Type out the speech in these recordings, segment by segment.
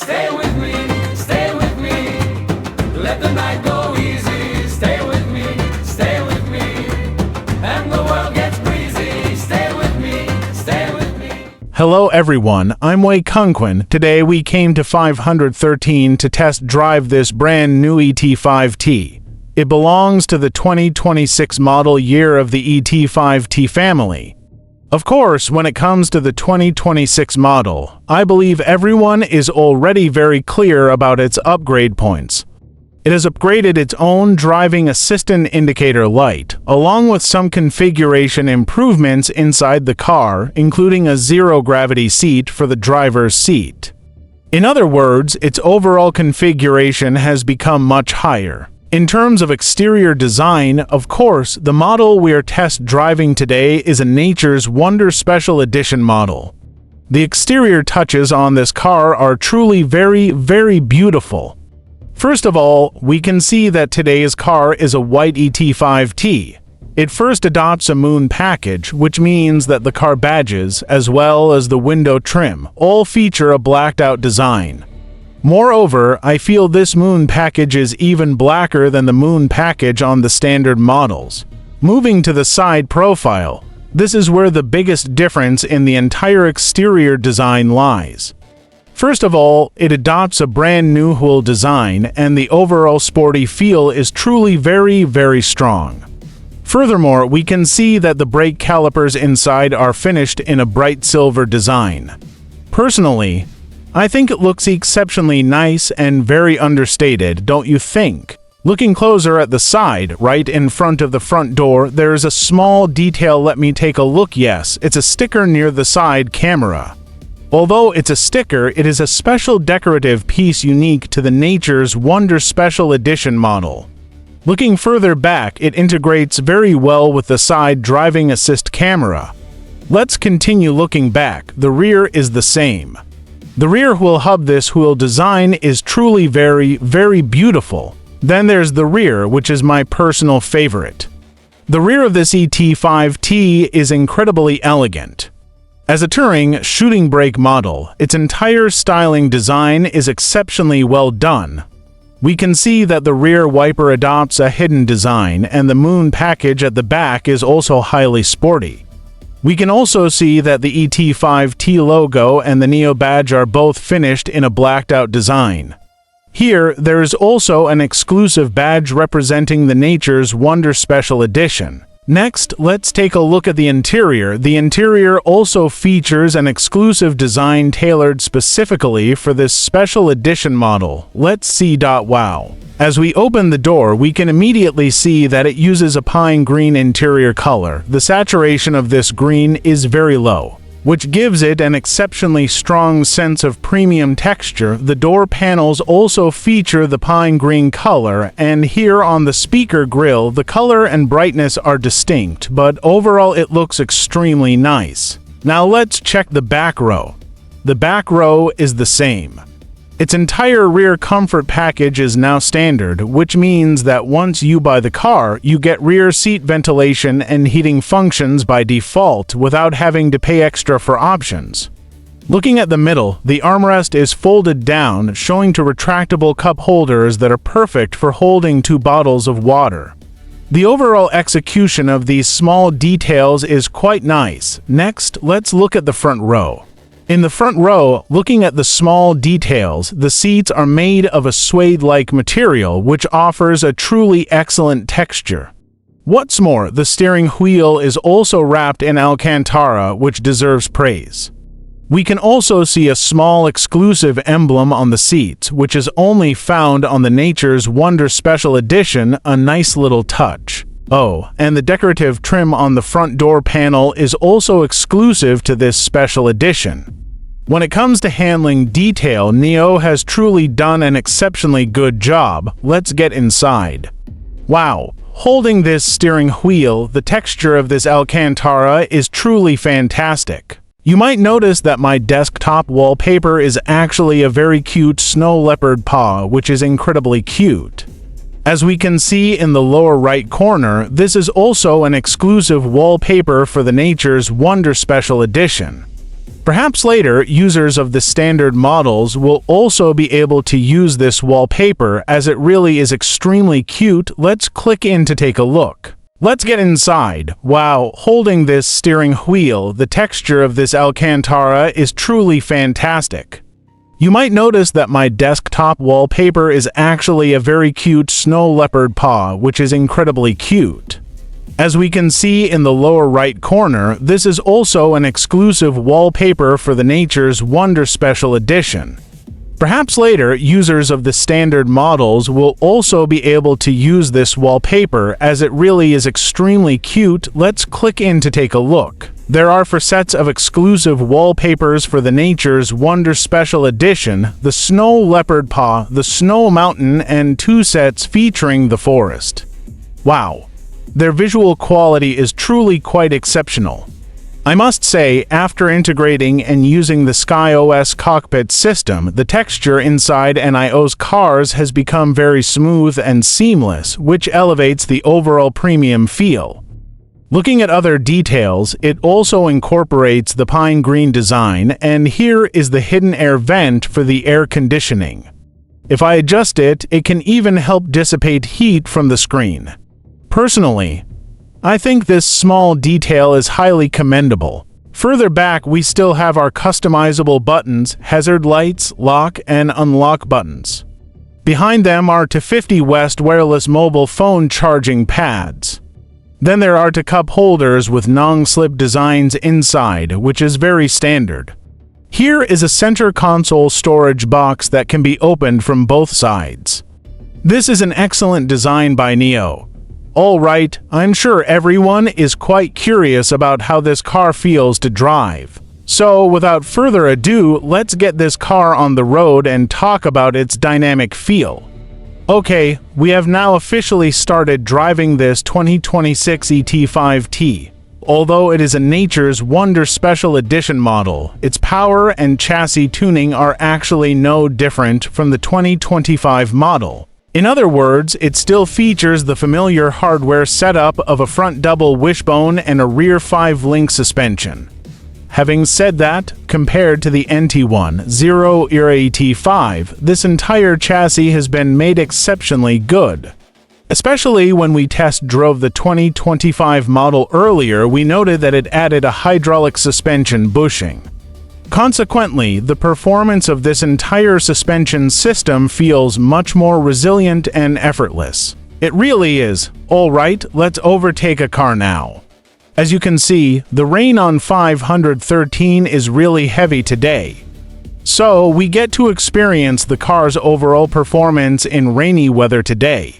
stay with me, stay with me. Let the night go easy, stay with me, and the world gets breezy. Stay with me, stay with me. Hello everyone, I'm Wei Kungquin. Today we came to 513 to test drive this brand new ET5T. It belongs to the 2026 model year of the ET5T family. Of course, when it comes to the 2026 model, I believe everyone is already very clear about its upgrade points. It has upgraded its own driving assistant indicator light, along with some configuration improvements inside the car, including a zero-gravity seat for the driver's seat. In other words, its overall configuration has become much higher. In terms of exterior design, of course, the model we are test driving today is a Nature's Wonder Special Edition model. The exterior touches on this car are truly very beautiful. First of all, we can see that today's car is a white ET5T. It first adopts a moon package, which means that the car badges, as well as the window trim, all feature a blacked-out design. Moreover, I feel this moon package is even blacker than the moon package on the standard models. Moving to the side profile, this is where the biggest difference in the entire exterior design lies. First of all, it adopts a brand new wheel design, and the overall sporty feel is truly very strong. Furthermore, we can see that the brake calipers inside are finished in a bright silver design. Personally, I think it looks exceptionally nice and very understated, don't you think? Looking closer at the side, right in front of the front door, there is a small detail. Let me take a look. Yes, it's a sticker near the side camera. Although it's a sticker, it is a special decorative piece unique to the Nature's Wonder Special Edition model. Looking further back, it integrates very well with the side driving assist camera. Let's continue looking back. The rear is the same. The rear wheel hub, this wheel design is truly very beautiful. Then there's the rear, which is my personal favorite. The rear of this ET5T is incredibly elegant. As a touring shooting brake model, its entire styling design is exceptionally well done. We can see that the rear wiper adopts a hidden design, and the moon package at the back is also highly sporty. We can also see that the ET5T logo and the NIO badge are both finished in a blacked-out design. Here, there is also an exclusive badge representing the Nature's Wonder Special Edition. Next, let's take a look at the interior. The interior also features an exclusive design tailored specifically for this special edition model. Let's see. Wow. As we open the door, we can immediately see that it uses a pine green interior color. The saturation of this green is very low, which gives it an exceptionally strong sense of premium texture. The door panels also feature the pine green color, and here on the speaker grille, the color and brightness are distinct, but overall it looks extremely nice. Now let's check the back row. The back row is the same. Its entire rear comfort package is now standard, which means that once you buy the car, you get rear seat ventilation and heating functions by default without having to pay extra for options. Looking at the middle, the armrest is folded down, showing two retractable cup holders that are perfect for holding 2 bottles of water. The overall execution of these small details is quite nice. Next, let's look at the front row. In the front row, looking at the small details, the seats are made of a suede-like material, which offers a truly excellent texture. What's more, the steering wheel is also wrapped in Alcantara, which deserves praise. We can also see a small exclusive emblem on the seats, which is only found on the Nature's Wonder Special Edition, a nice little touch. Oh, and the decorative trim on the front door panel is also exclusive to this special edition. When it comes to handling detail, NIO has truly done an exceptionally good job. Let's get inside. Wow, holding this steering wheel, the texture of this Alcantara is truly fantastic. You might notice that my desktop wallpaper is actually a very cute snow leopard paw, which is incredibly cute. As we can see in the lower right corner, this is also an exclusive wallpaper for the Nature's Wonder Special Edition. Perhaps later, users of the standard models will also be able to use this wallpaper as it really is extremely cute. Let's click in to take a look. Let's get inside. Wow, holding this steering wheel, the texture of this Alcantara is truly fantastic. You might notice that my desktop wallpaper is actually a very cute snow leopard paw, which is incredibly cute. As we can see in the lower right corner, this is also an exclusive wallpaper for the Nature's Wonder Special Edition. Perhaps later, users of the standard models will also be able to use this wallpaper as it really is extremely cute. Let's click in to take a look. There are 4 sets of exclusive wallpapers for the Nature's Wonder Special Edition, the Snow Leopard Paw, the Snow Mountain, and 2 sets featuring the forest. Wow, their visual quality is truly quite exceptional. I must say, after integrating and using the SkyOS cockpit system, the texture inside NIO's cars has become very smooth and seamless, which elevates the overall premium feel. Looking at other details, it also incorporates the pine green design, and here is the hidden air vent for the air conditioning. If I adjust it, it can even help dissipate heat from the screen. Personally, I think this small detail is highly commendable. Further back, we still have our customizable buttons, hazard lights, lock and unlock buttons. Behind them are to 50 West wireless mobile phone charging pads. Then there are 2 cup holders with non-slip designs inside, which is very standard. Here is a center console storage box that can be opened from both sides. This is an excellent design by NIO. Alright, I'm sure everyone is quite curious about how this car feels to drive. So, without further ado, let's get this car on the road and talk about its dynamic feel. Okay, we have now officially started driving this 2026 ET5T. Although it is a Nature's Wonder Special Edition model, its power and chassis tuning are actually no different from the 2025 model. In other words, it still features the familiar hardware setup of a front double wishbone and a rear 5-link suspension. Having said that, compared to the NT1 Zero Era ET5, this entire chassis has been made exceptionally good. Especially when we test drove the 2025 model earlier, we noted that it added a hydraulic suspension bushing. Consequently, the performance of this entire suspension system feels much more resilient and effortless. It really is. Alright, let's overtake a car now. As you can see, the rain on 513 is really heavy today. So, we get to experience the car's overall performance in rainy weather today.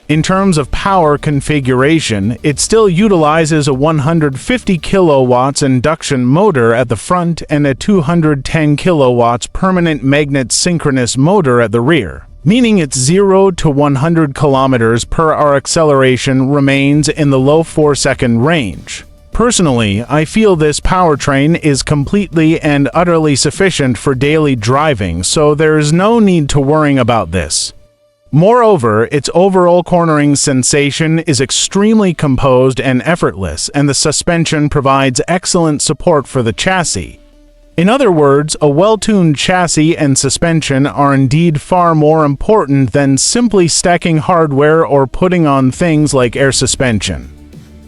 In terms of power configuration, it still utilizes a 150 kilowatts induction motor at the front and a 210 kilowatts permanent magnet synchronous motor at the rear, meaning its 0 to 100 kilometers per hour acceleration remains in the low 4-second range. Personally, I feel this powertrain is completely and utterly sufficient for daily driving, so there is no need to worry about this. Moreover, its overall cornering sensation is extremely composed and effortless, and the suspension provides excellent support for the chassis. In other words, a well-tuned chassis and suspension are indeed far more important than simply stacking hardware or putting on things like air suspension.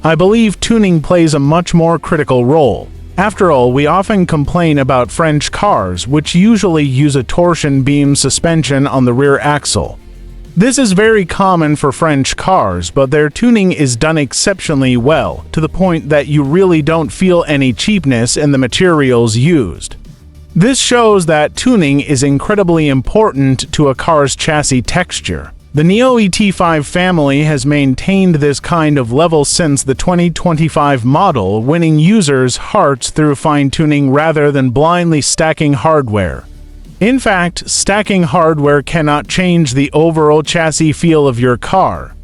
I believe tuning plays a much more critical role. After all, we often complain about French cars, which usually use a torsion beam suspension on the rear axle. This is very common for French cars, but their tuning is done exceptionally well, to the point that you really don't feel any cheapness in the materials used. This shows that tuning is incredibly important to a car's chassis texture. The NIO ET5 family has maintained this kind of level since the 2025 model, winning users' hearts through fine-tuning rather than blindly stacking hardware. In fact, stacking hardware cannot change the overall chassis feel of your car.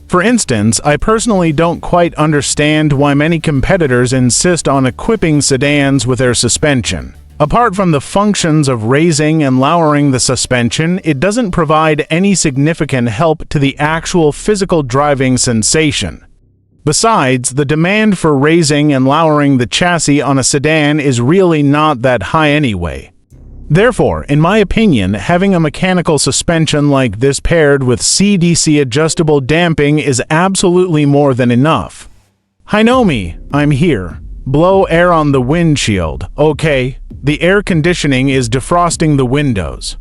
For instance, I personally don't quite understand why many competitors insist on equipping sedans with air suspension. Apart from the functions of raising and lowering the suspension, it doesn't provide any significant help to the actual physical driving sensation. Besides, the demand for raising and lowering the chassis on a sedan is really not that high anyway. Therefore, in my opinion, having a mechanical suspension like this paired with CDC adjustable damping is absolutely more than enough. Hi Nomi, I'm here. Blow air on the windshield, okay? The air conditioning is defrosting the windows.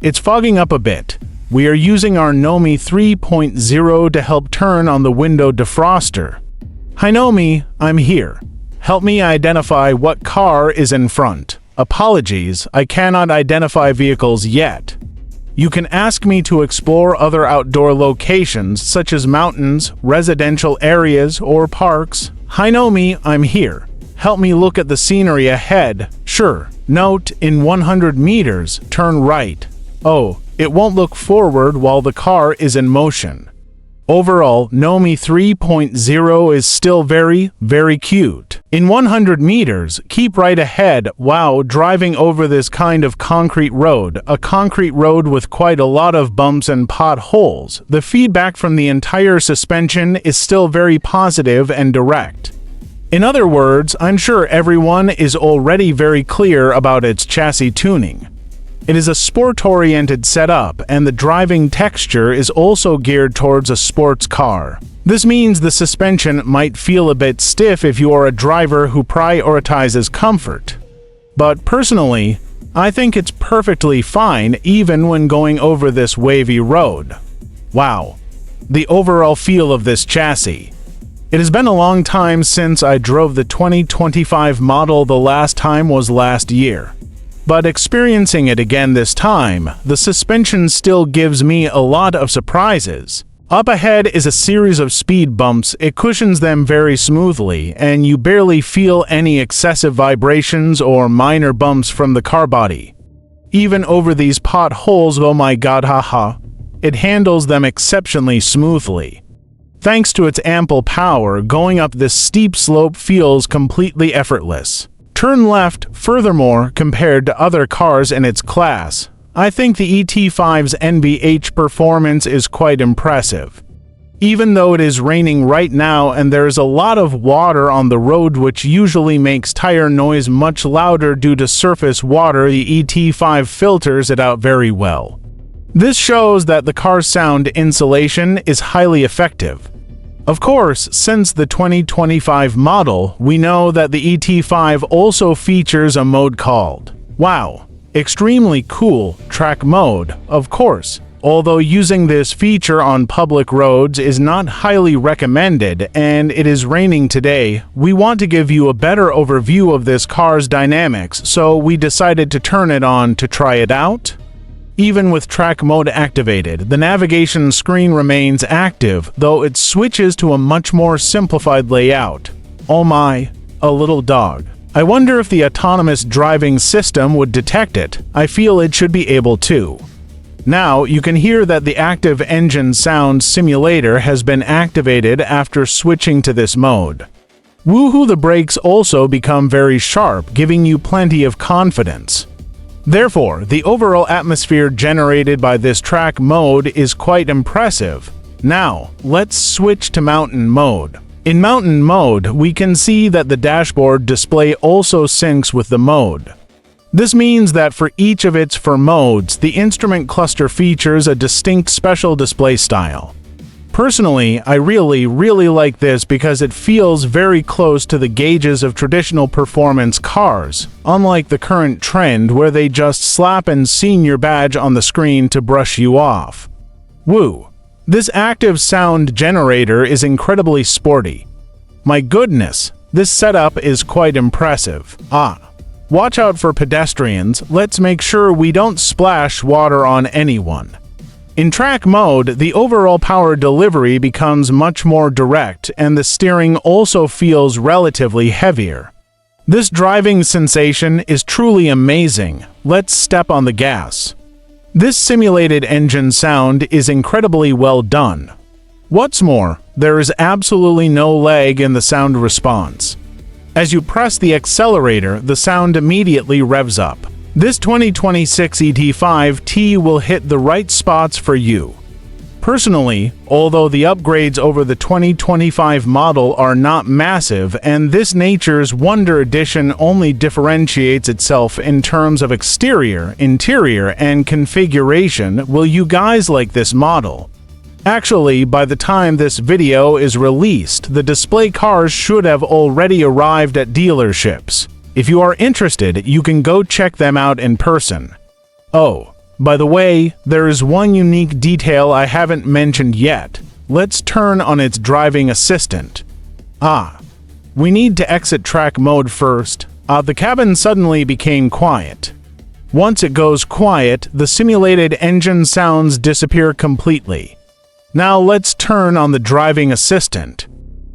It's fogging up a bit. We are using our Nomi 3.0 to help turn on the window defroster. Hi Nomi, I'm here. Help me identify what car is in front. Apologies, I cannot identify vehicles yet. You can ask me to explore other outdoor locations such as mountains, residential areas, or parks. Hi Nomi, I'm here. Help me look at the scenery ahead. Sure. Note, in 100 meters, turn right. Oh, it won't look forward while the car is in motion. Overall, Nomi 3.0 is still very, very cute. In 100 meters, keep right ahead. Wow, driving over this kind of concrete road, a concrete road with quite a lot of bumps and potholes, the feedback from the entire suspension is still very positive and direct. In other words, I'm sure everyone is already very clear about its chassis tuning. It is a sport-oriented setup, and the driving texture is also geared towards a sports car. This means the suspension might feel a bit stiff if you are a driver who prioritizes comfort. But personally, I think it's perfectly fine even when going over this wavy road. Wow, the overall feel of this chassis. It has been a long time since I drove the 2025 model. The last time was last year. But experiencing it again this time, the suspension still gives me a lot of surprises. Up ahead is a series of speed bumps. It cushions them very smoothly, and you barely feel any excessive vibrations or minor bumps from the car body. Even over these potholes, oh my god, haha, it handles them exceptionally smoothly. Thanks to its ample power, going up this steep slope feels completely effortless. Turn left. Furthermore, compared to other cars in its class, I think the ET5's NVH performance is quite impressive. Even though it is raining right now and there is a lot of water on the road which usually makes tire noise much louder due to surface water, the ET5 filters it out very well. This shows that the car's sound insulation is highly effective. Of course, since the 2025 model, we know that the ET5 also features a mode called, wow, extremely cool, track mode, of course. Although using this feature on public roads is not highly recommended and it is raining today, we want to give you a better overview of this car's dynamics, so we decided to turn it on to try it out. Even with track mode activated, the navigation screen remains active, though it switches to a much more simplified layout. Oh my, a little dog. I wonder if the autonomous driving system would detect it. I feel it should be able to. Now, you can hear that the active engine sound simulator has been activated after switching to this mode. Woohoo, the brakes also become very sharp, giving you plenty of confidence. Therefore, the overall atmosphere generated by this track mode is quite impressive. Now, let's switch to mountain mode. In mountain mode, we can see that the dashboard display also syncs with the mode. This means that for each of its four modes, the instrument cluster features a distinct special display style. Personally, I really like this because it feels very close to the gauges of traditional performance cars, unlike the current trend where they just slap an senior badge on the screen to brush you off. Woo! This active sound generator is incredibly sporty. My goodness, this setup is quite impressive. Watch out for pedestrians. Let's make sure we don't splash water on anyone. In track mode, the overall power delivery becomes much more direct and the steering also feels relatively heavier. This driving sensation is truly amazing. Let's step on the gas. This simulated engine sound is incredibly well done. What's more, there is absolutely no lag in the sound response. As you press the accelerator, the sound immediately revs up. This 2026 ET5T will hit the right spots for you. Personally, although the upgrades over the 2025 model are not massive, and this Nature's Wonder Edition only differentiates itself in terms of exterior, interior, and configuration, will you guys like this model? Actually, by the time this video is released, the display cars should have already arrived at dealerships. If you are interested, you can go check them out in person. Oh, by the way, there is one unique detail I haven't mentioned yet. Let's turn on its driving assistant. We need to exit track mode first. The cabin suddenly became quiet. Once it goes quiet, the simulated engine sounds disappear completely. Now let's turn on the driving assistant.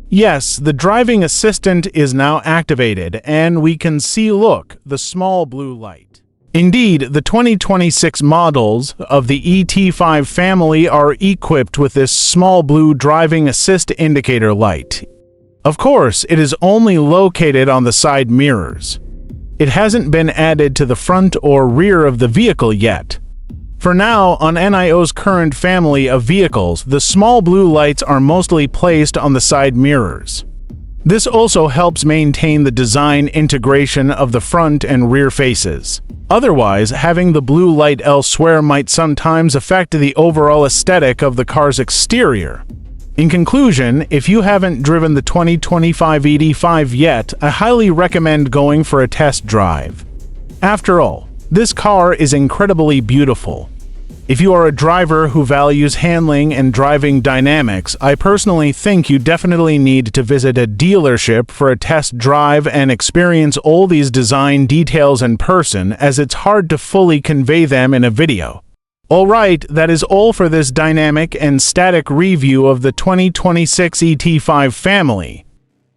Yes, the driving assistant is now activated, and we can see, look, the small blue light. Indeed, the 2026 models of the ET5 family are equipped with this small blue driving assist indicator light. Of course, it is only located on the side mirrors. It hasn't been added to the front or rear of the vehicle yet. For now, on NIO's current family of vehicles, the small blue lights are mostly placed on the side mirrors. This also helps maintain the design integration of the front and rear faces. Otherwise, having the blue light elsewhere might sometimes affect the overall aesthetic of the car's exterior. In conclusion, if you haven't driven the 2025 ET5 yet, I highly recommend going for a test drive. After all, this car is incredibly beautiful. If you are a driver who values handling and driving dynamics, I personally think you definitely need to visit a dealership for a test drive and experience all these design details in person, as it's hard to fully convey them in a video. Alright, that is all for this dynamic and static review of the 2026 ET5 family.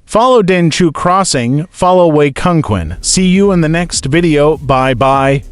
Follow Denchu Crossing, follow Wei Kungquan. See you in the next video, bye bye.